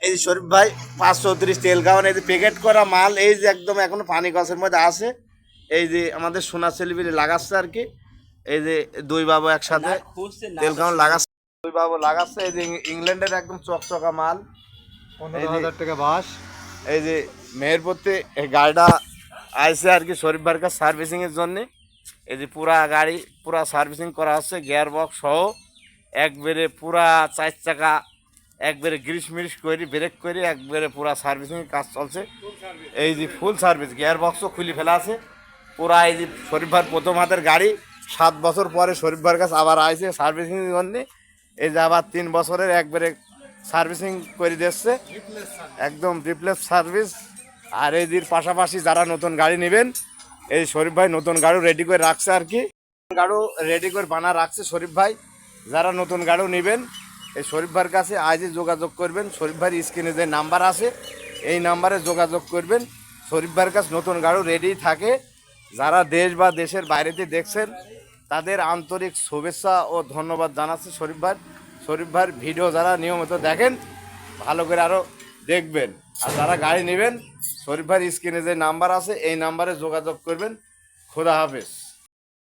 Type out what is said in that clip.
এই যে শরীফ ভাই 534 তেলগাঁওয়ের এই যে প্যাকেট করা মাল, এই যে একদম এখনো পানি গাছের মধ্যে আছে। এই যে আমাদের সোনা সেলিব্রিটি লাগাচ্ছে আর কি। এই যে দুই বাবু একসাথে তেলগাঁও লাগাচ্ছে, দুই বাবু লাগাচ্ছে। এই যে ইংল্যান্ডের একদম চকচকা মাল, 15,000 টাকা বাস। এই যে মেহেরপুরতে এই গাড়িটা আইসে আর কি শরীফ ভাইয়ের কাছে সার্ভিসিংয়ের জন্যে। এই যে পুরা গাড়ি পুরা সার্ভিসিং করা হচ্ছে, গিয়ার বক্স সহ একবারে পুরা 4 চাকা একবারে গ্রিস মিরিস করে ব্রেক করে একবারে পুরা সার্ভিসিংয়ের কাজ চলছে। এই যে ফুল সার্ভিস, গিয়ার বক্সও খুলে ফেলা আছে পুরা। এই যে শরীফ ভাইয়ের প্রথম হাতের গাড়ি, 7 বছর পরে শরীফ ভাইয়ের কাছে আবার আইসে সার্ভিসিংয়ের জন্যে। এই যে আবার 3 বছরের একবারে সার্ভিসিং করে দিচ্ছে, একদম রিপ্লেস সার্ভিস। আর এই দির পাশাপাশি যারা নতুন গাড়ি নেবেন, এই শরীফ ভাই নতুন গাড়ি রেডি করে রাখছে আর কি, গাড়ি রেডি করে বানা রাখছে শরীফ ভাই। যারা নতুন গাড়ি নেবেন এই শরীফ ভাইয়ের কাছে আজই যোগাযোগ করবেন। শরীফ ভাইয়ের স্ক্রিনে যে নাম্বার আছে এই নাম্বারে যোগাযোগ করবেন। শরীফ ভাইয়ের কাছে নতুন গাড়ি রেডি থাকে। যারা দেশ বা দেশের বাইরেতে দেখছেন তাদের আন্তরিক শুভেচ্ছা ও ধন্যবাদ জানাচ্ছি শরীফ ভাই। শরীফ ভাইয়ের ভিডিও যারা নিয়মিত দেখেন ভালো করে আরও দেখবেন। আর যারা গাড়ি নেবেন শরীফ ভাইয়ের স্ক্রিনে যে নাম্বার আছে এই নাম্বারে যোগাযোগ করবেন। খোদা হাফেজ।